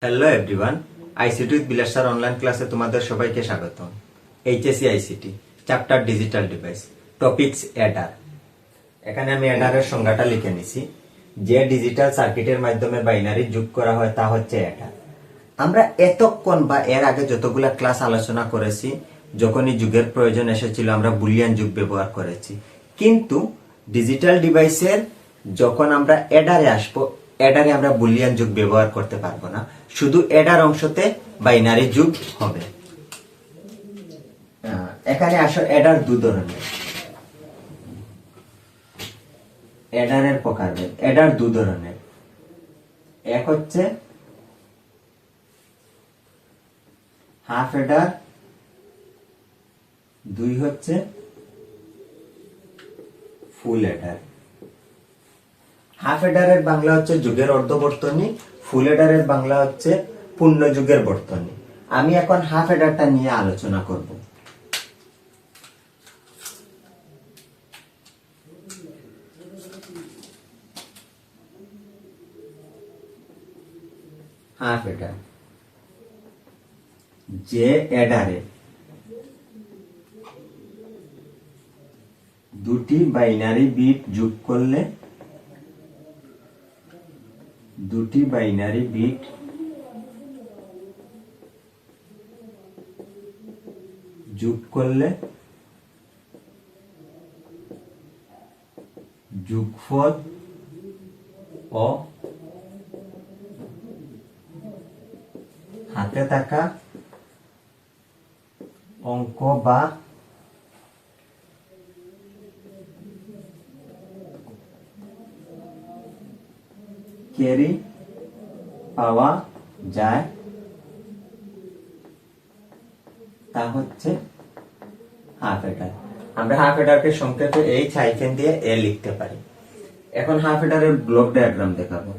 Hello everyone, ICT with Vilas sir online ক্লাসে তোমাদের সবাইকে স্বাগত। HSC ICT chapter digital device, topics Eder. এখানে আমি অ্যাডারের সংজ্ঞাটা লিখে নিছি। যে ডিজিটাল সার্কিটের মাধ্যমে বাইনারি যোগ করা হয় তা হচ্ছে অ্যাডার। আমরা এতক্ষণ বা এর আগে যতগুলা ক্লাস আলোচনা করেছি, যখনই যুগের প্রয়োজন এসেছিল আমরা বুলিয়ান যুগ ব্যবহার করেছি, কিন্তু ডিজিটাল ডিভাইসের যখন আমরা অ্যাডারে আসবো, অ্যাডারে আমরা বুলিয়ান যুগ ব্যবহার করতে পারবো না, শুধু অ্যাডার অংশতে বাইনারি যুগ হবে। এখানে আসো, অ্যাডার দু ধরনের। অ্যাডারের প্রকারভেদ, অ্যাডার দু ধরনের। এক হচ্ছে হাফ অ্যাডার, দুই হচ্ছে ফুল অ্যাডার। হাফ এডারের বাংলা হচ্ছে যুগের অর্ধবর্তনী, ফুল এডারের বাংলা হচ্ছে পূর্ণ যুগের বর্তনী। আমি এখন হাফ এডারটা নিয়ে আলোচনা করব। হাফ এডার, যে এডারে দুটি বাইনারি বিট যোগ করলে, দুটি বাইনারি বিট যোগ করলে যোগফল ও হাতে থাকা অঙ্ক বা ক্যারি পাওয়া যায়, তা হচ্ছে হাফ এডার। আমরা হাফ এডারকে সংক্ষেপে এই হাইফেন দিয়ে এ লিখতে পারি। এখন হাফ এডারের ব্লক ডায়াগ্রাম দেখাবো।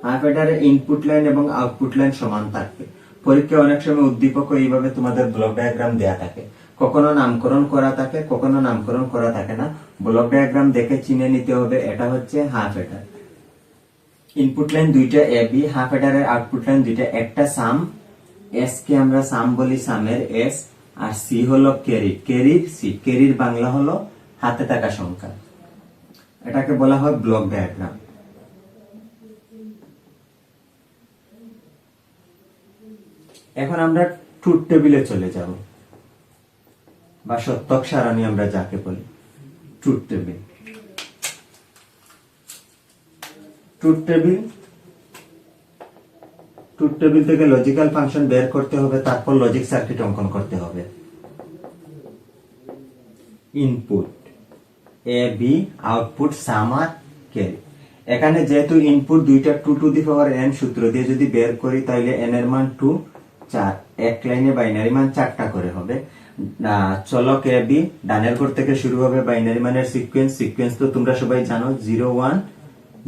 হাফ এডারের ইনপুট লাইন এবং আউটপুট লাইন সমান থাকবে। পরীক্ষায় অনেক সময় উদ্দীপক এইভাবে তোমাদের ব্লক ডায়াগ্রাম দেয়া থাকে, কখনো নামকরণ করা থাকে, কখনো নামকরণ করা থাকে না। ব্লক ডায়াগ্রাম দেখে চিনে নিতে হবে এটা হচ্ছে হাফ এডার। ইনপুট লাইন দুইটা A B, half এডারের output line দুইটা, একটা সাম, এস কে আমরা সাম বলি, সামের এস, আর সি হলো ক্যারি, ক্যারির সি। ক্যারির বাংলা হলো হাতে থাকা সংখ্যা। এটাকে বলা হয় ব্লক ডায়াগ্রাম। এখন আমরা ট্রুথ টেবিলে চলে যাব, বা সত্যক সারণী আমরা যাকে বলি, ট্রুথ টেবিল। ট্রুথ টেবিল থেকে লজিক্যাল ফাংশন বের করতে হবে, তারপর লজিক সার্কিট অঙ্কন করতে হবে। Input A B, output some R carry. এখানে যেহেতু ইনপুট দুইটা 2 টু দি পাওয়ার n সূত্র দিয়ে যদি বের করি, তাহলে n এর মান 2, 4, এক লাইনে বাইনারি মান 4টা করে হবে। চলক এ বি, ডানের ঘর থেকে শুরু হবে বাইনারি মানের সিকোয়েন্স তো তোমরা সবাই জানো, 0 1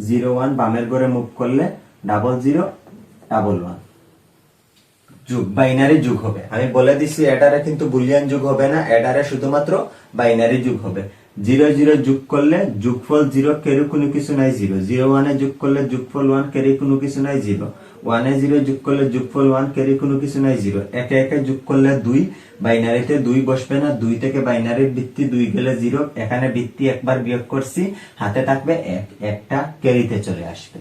0 1, বামের ঘরে মুভ করলে 0 0 1 1, যুগ বাইনারি যুগ হবে। আমি বলে দিছি এডারে কিন্তু বুলিয়ান যুগ হবে না, এডারে শুধুমাত্র বাইনারি যুগ হবে। 0 0 যোগ করলে যোগফল 0, কেরি কোনো কিছু নাই 0, 0 1 এ যোগ করলে যোগফল 1, কেরি কোনো কিছু নাই 0, 1 এ 0 যোগ করলে যোগফল 1, কেরি কোনো কিছু নাই 0, একে একে যোগ করলে 2, বাইনারিতে 2 বসবে না, 2 থেকে বাইনারির ভিত্তি 2 গেলে 0, এখানে ভিত্তি একবার বিয়োগ করছি, হাতে থাকবে 1, একটা ক্যারিতে চলে আসবে।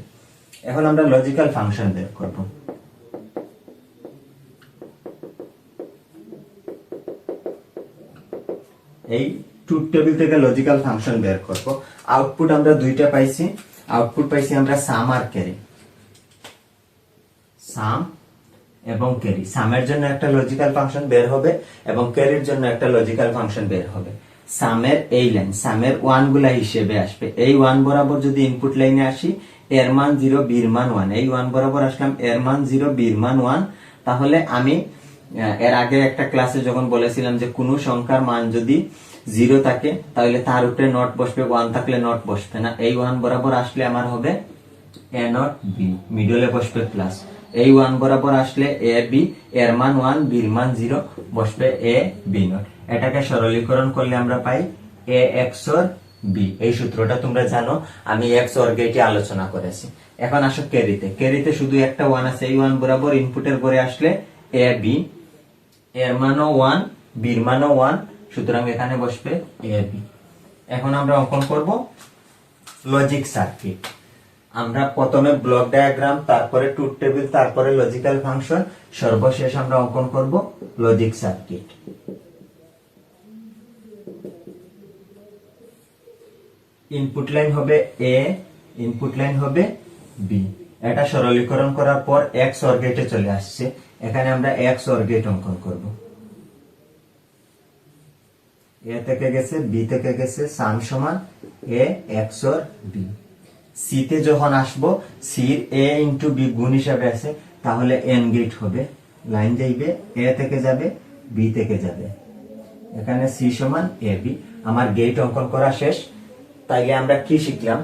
এখন আমরা লজিক্যাল ফাংশন বের করব। এই ট্রুথ টেবিল থেকে লজিক্যাল ফাংশন বের করব। আউটপুট আমরা দুইটা পাইছি, আউটপুট পাইছি আমরা সাম আর ক্যারি। সাম এবং ক্যারি, সামের জন্য একটা লজিক্যাল ফাংশন বের হবে এবং ক্যারির জন্য একটা লজিক্যাল ফাংশন বের হবে। সামের এই লাইন, সামের 1 গুলা হিসেবে আসবে। এই 1 বরাবর যদি ইনপুট লাইনে আসি, এর মান 0, বির মান 1, এই 1 বরাবর আসলাম, এর মান 0, বির মান 1। তাহলে আমি এর আগে একটা ক্লাসে যখন বলেছিলাম যে কোনো সংখ্যার মান যদি 0 থাকে তাহলে তার উপরে নট বসবে, 1 থাকলে নট বসবে না। এই 1 বরাবর আসলে আমার হবে এ নট বি, মিডলে বসবে প্লাস। এই 1 বরাবর আসলে এ বি, এর মান 1, বির মান 0, বসবে এ বি নট। এটাকে সরলীকরণ করলে আমরা পাই এ XOR বি। এই সূত্রটা তোমরা জানো, আমি এক্স অর গেটে আলোচনা করেছি। এখন আসো ক্যারিতে। ক্যারিতে শুধু একটা 1 আছে, এই 1 বরাবর ইনপুটের পরে আসলে এ বি, এর মানও 1, বির মানও 1, সুতরাং এখানে বসবে এ বি। এখন আমরা অঙ্কন করব লজিক সার্কিট। আমরা প্রথমে ব্লক ডায়াগ্রাম, তারপরে ট্রুথ টেবিল, তারপরে লজিক্যাল ফাংশন, সর্বশেষ আমরা অঙ্কন করব লজিক সার্কিট। ইনপুট লাইন হবে এ, ইনপুট লাইন হবে বি। এটা সরলীকরণ করার পর এক্স অর গেটে চলে আসছে। এখানে আমরা এক্স অর গেট অঙ্কন করব। এ থেকে গেছে, বি থেকে গেছে, সাম সমান এ এক্স অর বি। সি তে যখন আসবো, সির এ ইন্টু বি গুণ হিসাবে আছে, তাহলে এন গেট হবে। লাইন যাইবে, এ থেকে যাবে, বি থেকে যাবে। এখানে সি সমান এ বি। আমার গেট অঙ্কন করা শেষ। তাইলে আমরা কি শিখলাম?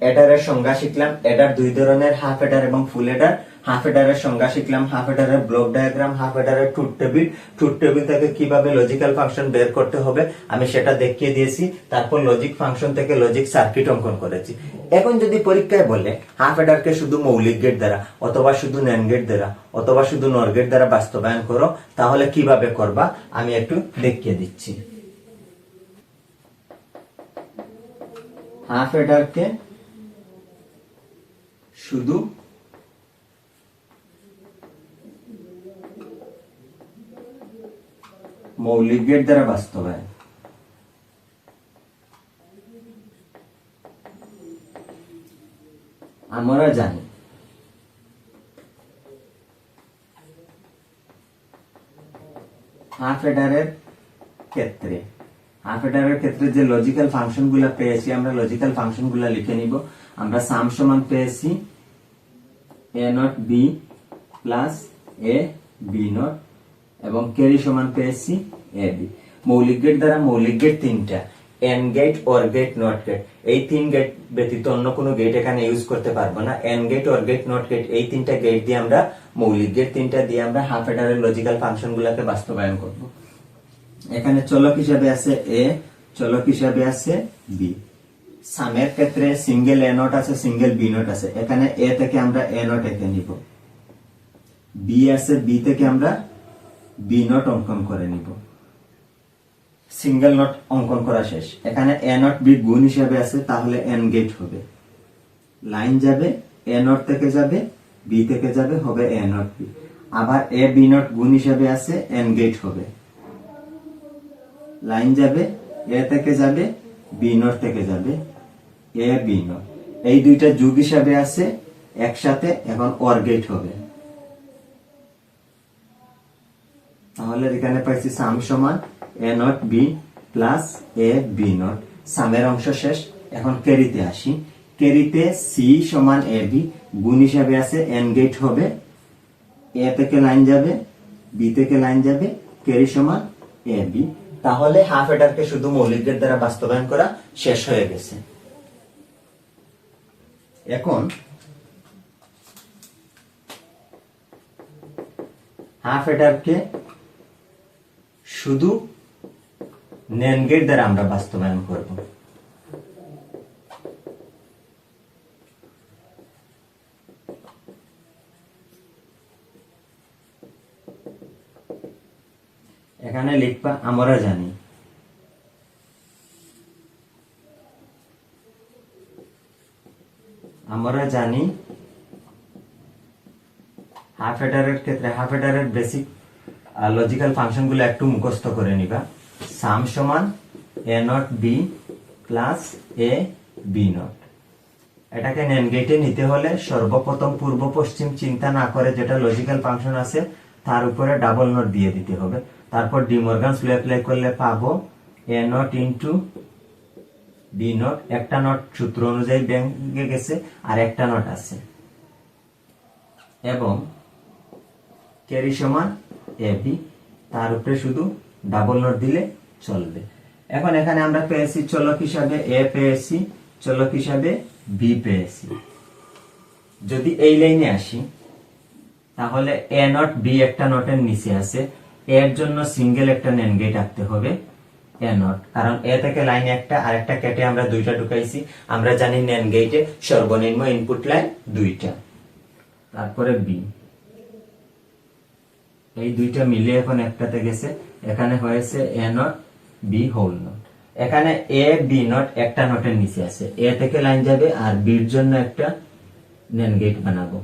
এডারের সংজ্ঞা শিখলাম। এডার দুই ধরনের, হাফ এডার এবং ফুল এডার। হাফ এডারের সংজ্ঞা শিখলাম, হাফ এডারের ব্লক ডায়াগ্রাম, হাফ এডারের ট্রুথ টেবিল। ট্রুথ টেবিল থেকে কিভাবে লজিক্যাল ফাংশন বের করতে হবে আমি সেটা দেখিয়ে দিয়েছি। তারপর লজিক ফাংশন থেকে লজিক সার্কিট অঙ্কন করেছি। এখন যদি পরীক্ষায় বলে হাফ এডারকে শুধু মৌলিক গেট দ্বারা, অথবা শুধু ন্যান্ড গেট দ্বারা, অথবা শুধু নর গেট দ্বারা বাস্তবায়ন করো, তাহলে কিভাবে করবা আমি একটু দেখিয়ে দিচ্ছি। হাফ এডারকে শুধু মৌলিক গেট দ্বারা বাস্তবায়ন, আমরা জানি হাফ এডারের ক্ষেত্রে, হাফ এডারের ক্ষেত্রে যে লজিক্যাল ফাংশন গুলা পেয়েছি, আমরা লজিক্যাল ফাংশন গুলা লিখে নিব। আমরা সাম সমান পেয়েছি A not B plus A B not, এবং ক্যারি সমান পেয়েছি এ বি। মৌলিক গেট দ্বারা মৌলিক গেট তিনটা, and gate, or gate, not gate. এই তিন গেট ব্যতীত অন্য কোনো গেট এখানে ইউজ করতে পারবো না। And gate, or gate, not gate, এই তিনটা গেট দিয়ে আমরা, মৌলিক গেট তিনটা দিয়ে আমরা হাফ এডারের লজিক্যাল ফাংশন গুলাকে বাস্তবায়ন করব। এখানে চলক হিসাবে আছে এ, চলক হিসাবে আছে বি। সামের ক্ষেত্রে সিঙ্গেল এ নট আছে, সিঙ্গেল বি নট আছে। এখানে এ থেকে আমরা এ নট এঁকে নিব, বি আছে, বি থেকে আমরা বি নট অঙ্কন করে নিব। সিঙ্গেল নট অঙ্কন করা শেষ। এখানে এ নট বি গুণ হিসাবে আছে, তাহলে এন গেট হবে। লাইন যাবে, এ নট থেকে যাবে, বি থেকে যাবে, হবে এ নট বি। আবার এ বি নট গুণ হিসাবে আছে, এন গেট হবে। লাইন যাবে, এ থেকে যাবে, বি নট থেকে যাবে, এ বি নট। এই দুইটা যোগ হিসাবে আছে একসাথে, এখন অর গেট হবে। তাহলে এখানে পাইছি সাম সমান A not B plus A B not. সামের অংশ শেষ। এখন ক্যারিতে আসি। ক্যারিতে সি সমান এ বি, গুণ হিসাবে আছে, এন গেট হবে। এ থেকে লাইন যাবে, বি থেকে লাইন যাবে, ক্যারি সমান এ বি। তাহলে হাফ এডারকে শুধু মৌলিক গেট দ্বারা বাস্তবায়ন করা শেষ হয়ে গেছে। এখন হাফ এডারকে শুধু ন্যান্ড গেট দ্বারা আমরা বাস্তবায়ন করব। এখানে লিখবা আমরা জানি, আমরা জানি হাফ এডারের ক্ষেত্রে, হাফ এডারের বেসিক লজিক্যাল ফাংশন গুলো একটু মুখস্থ করে নিবা। সাম সমান A not B plus A B not. এটাকে ন্যান্ড গেটে নিতে হলে সর্বপ্রথম পূর্ব পশ্চিম চিন্তা না করে যেটা লজিক্যাল ফাংশন আছে তার উপরে ডাবল নট দিয়ে দিতে হবে। তারপর ডি মর্গানস ল অ্যাপ্লাই করলে পাবো এ নট ইন্টু বি নট। একটা নট সূত্র অনুযায়ী ভেঙে গেছে, আর একটা নট আছে, এবং ক্যারি সমান এ বি। তার উপরে শুধু ডাবল নট দিলে চলবে। এখন এখানে আমরা পেয়েছি চলক হিসাবে এ পেয়েছি, চলক হিসাবে বি পেয়েছি। যদি এই লাইনে আসি, তাহলে এ নট বি একটা নটের নিচে আছে, এর জন্য সিঙ্গেল একটা ন্যান্ড গেট আঁকতে হবে। এ নট, কারণ এ থেকে লাইন একটা আর একটা কেটে আমরা দুইটা ঢুকাইছি। আমরা জানি NAND গেটে সর্বনিম্ন ইনপুট লাইন দুইটা। তারপরে বি, এই দুইটা মিলে এখন একটাতে গেছে, এখানে হয়েছে এ নট বি হোল নট। এখানে এ বি নট একটা নটের নিচে আছে, এ থেকে লাইন যাবে আর বির জন্য একটা NAND গেট বানাবো।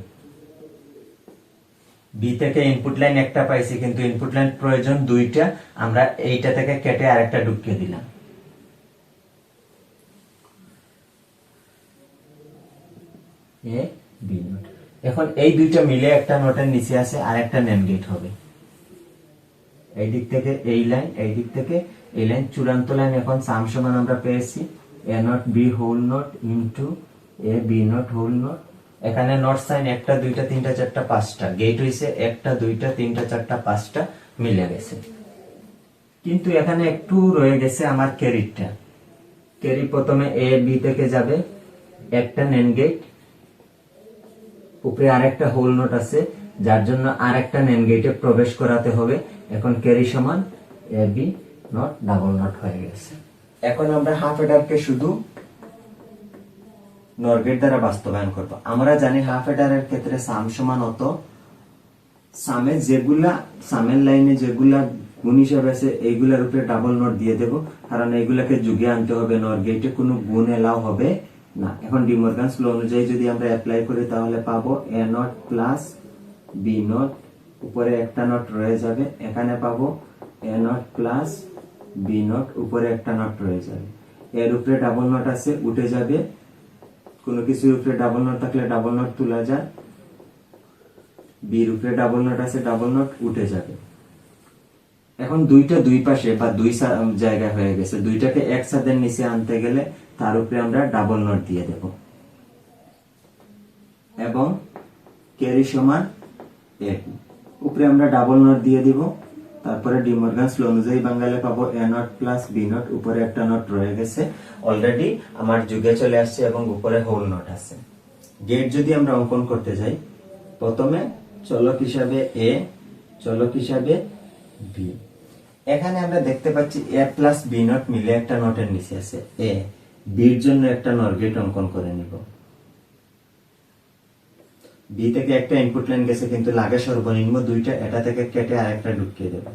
বি থেকে ইনপুট লাইন একটা পাইছি, কিন্তু ইনপুট লাইন প্রয়োজন দুইটা, আমরা এইটা থেকে কেটে আরেকটা ঢুকিয়ে দিলাম। এ বি নট, এখন এই দুইটা মিলে একটা নটের নিচে আছে আর একটা NAND গেট হবে। এই দিক থেকে এই লাইন, এই দিক থেকে এই লাইন, চূড়ান্ত লাইন এখন সাম সমান আমরা পেয়েছি A not B whole not into A B not whole not. এখানে নট সাইন একটা দুইটা তিনটা চারটা পাঁচটা, গেট হইছে একটা দুইটা তিনটা চারটা পাঁচটা মিলে গেছে। কিন্তু এখানে একটু রয়ে গেছে আমার ক্যারিটা। ক্যারি প্রথমে এ বি থেকে যাবে, একটা NAND গেট, উপরে আরেকটা হোল নট আছে, যার জন্য আরেকটা NAND গেটে প্রবেশ করাতে হবে। এখন ক্যারি সমান এ বি নট ডাবল নট হয়ে গেছে। এখন আমরা হাফ এডারকে শুধু নর গেট দ্বারা বাস্তবায়ন করব। আমরা জানি হাফ এডারের ক্ষেত্রে সাম সমান অত, সামে যেগুলা সামের লাইনে যেগুলা গুণ হিসাবে আছে এইগুলার উপরে ডাবল নট দিয়ে দেব, কারণ এইগুলাকে যুগে আনতে হবে, নর গেটে কোনো গুণ এলাও হবে না। এখন ডিমর্গানস ল অনুযায়ী যদি আমরা অ্যাপ্লাই করি তাহলে পাবো এ নট প্লাস বি নট, উপরে একটা নট রয়ে যাবে, এখানে পাবো এ নট প্লাস বি নট, উপরে একটা নট রয়ে যাবে। এর উপরে ডাবল নট আছে, উঠে যাবে, কোনো কিছুর উপরে ডাবল নট থাকলে ডাবল নট তোলা যায়, বির উপরে ডাবল নট আছে, ডাবল নট উঠে যাবে। এখন দুইটা দুই পাশে বা দুই জায়গায় হয়ে গেছে, দুইটাকে একসাথে নিচে আনতে গেলে তার উপরে আমরা ডাবল নট দিয়ে দেব এবং ক্যারি সমান এ, উপরে আমরা ডাবল নট দিয়ে দিব। তারপরে ডিমর্গানস ল অনুযায়ী বাংলায় পাবো এ নট প্লাস বি নট, উপরে একটা নট রয়ে গেছে, অলরেডি আমার যুগে চলে আসছে এবং উপরে হোল নট আছে। গেট যদি আমরা অঙ্কন করতে যাই, প্রথমে চলক হিসাবে এ, চলক হিসাবে বি। এখানে আমরা দেখতে পাচ্ছি এ প্লাস বি নট মিলে একটা নটের নিচে আছে এ, বির জন্য একটা নর গেট অঙ্কন করে নিব। বি থেকে একটা ইনপুট লাইন গেছে, কিন্তু লাগে সর্বনিম্ন দুইটা, এটা থেকে কেটে আরেকটা ঢুকিয়ে দেব।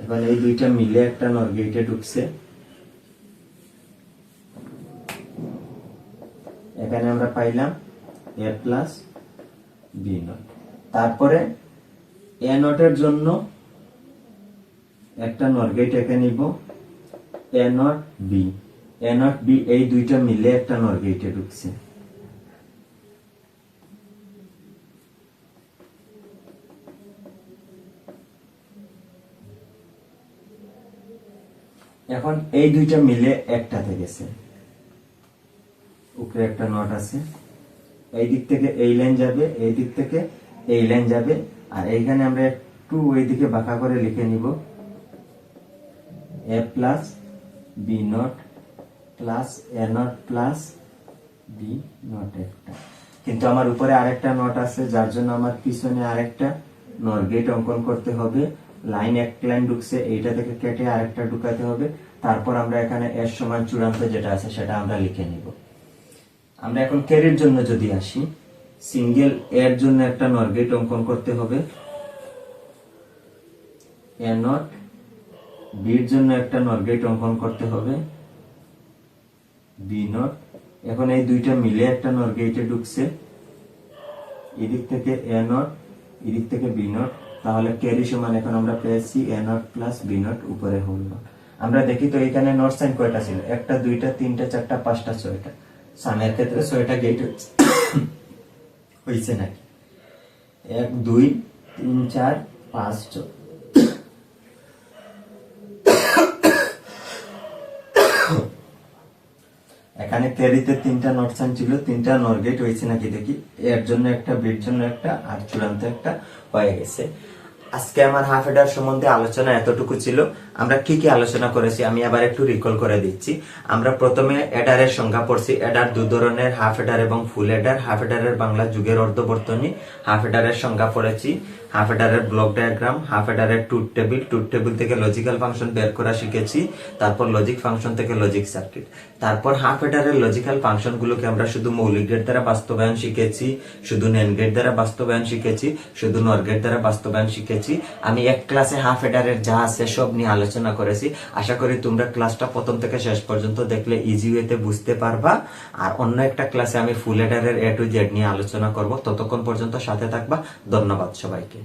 এবার এই দুইটা মিলে একটা নর গেটে ঢুকছে, এখানে আমরা পাইলাম এ প্লাস বি নট। তারপরে এ নটের জন্য একটা নর গেট এঁকে নিব, A not B, A not B, এই দুইটা মিলে একটা নর গেটে ঢুকছে। এখন এই দুইটা মিলে একটাতে গেছে, উপরে একটা নট আছে, এই দিক থেকে এই লাইন যাবে, এই দিক থেকে এই লাইন যাবে, আর এইখানে আমরা একটু ওই দিকে বাঁকা করে লিখে নিব A plus B not plus A not plus B not একটা। কিন্তু আমার উপরে আরেকটা নট আছে, যার জন্য আমার পিছনে আরেকটা নর গেট অঙ্কন করতে হবে। লাইন এক লাইন ঢুকছে, এইটা থেকে কেটে আরেকটা ঢুকাতে হবে। তারপর আমরা এখানে এর সমান চূড়ান্ত যেটা আছে সেটা আমরা লিখে নিব। আমরা এখন ক্যারির জন্য যদি আসি, সিঙ্গেল এর জন্য একটা নর গেট অঙ্কন করতে হবে, এ নট বির জন্য একটা নর গেট অঙ্কন করতে হবে, বি নট। এখন এই দুইটা মিলে একটা নর গেটে ঢুকছে, এদিক থেকে এ নট, এদিক থেকে বি নট, তাহলে ক্যারি সমান এখন আমরা পেয়েছি A not plus B not, উপরে হোল নট। আমরা দেখি তো এখানে নট সাইন কয়টা ছিল, একটা দুইটা তিনটা চারটা পাঁচটা ছয়টা, সামের ক্ষেত্রে ছয়টা গেট হয়েছে নাকি, 1 2 3 4 5 6। এখানে ক্যারিতে তিনটা নট সাইন ছিল, তিনটা নর গেট হয়েছে নাকি দেখি, এর জন্য একটা, বির জন্য একটা, আর চূড়ান্ত একটা হয়ে গেছে। আজকে আমার হাফ এডার সম্বন্ধে আলোচনা এতটুকু ছিল। আমরা কি কি আলোচনা করেছি আমি আবার একটু রিকল করে দিচ্ছি। আমরা প্রথমে এডারের সংজ্ঞা পড়ছি। এডার দু ধরনের, হাফ এডার এবং ফুল এডার। হাফ এডারের বাংলা যুগের অর্ধবর্তনী। হাফ এডারের সংজ্ঞা পড়েছি। হাফ এডারের ব্লক ডায়াগ্রাম, হাফ এডারের ট্রুথ টেবিল, ট্রুথ টেবিল থেকে লজিক্যাল ফাংশন বের করা শিখেছি। তারপর লজিক ফাংশন থেকে লজিক সার্কিট। তারপর হাফ এডারের লজিক্যাল ফাংশন গুলোকে আমরা শুধু মৌলিক গেট দ্বারা বাস্তবায়ন শিখেছি, শুধু নেন গেট দ্বারা বাস্তবায়ন শিখেছি, শুধু নর গেট দ্বারা বাস্তবায়ন শিখেছি। আমি এক ক্লাসে হাফ এডারের যা আছে সব নিয়ে আলোচনা করেছি। আশা করি তোমরা ক্লাসটা প্রথম থেকে শেষ পর্যন্ত দেখলে ইজি ওয়েতে বুঝতে পারবা। আর অন্য একটা ক্লাসে আমি ফুল এডারের এ টু জেড নিয়ে আলোচনা করব। ততক্ষণ পর্যন্ত সাথে থাকবা। ধন্যবাদ সবাইকে।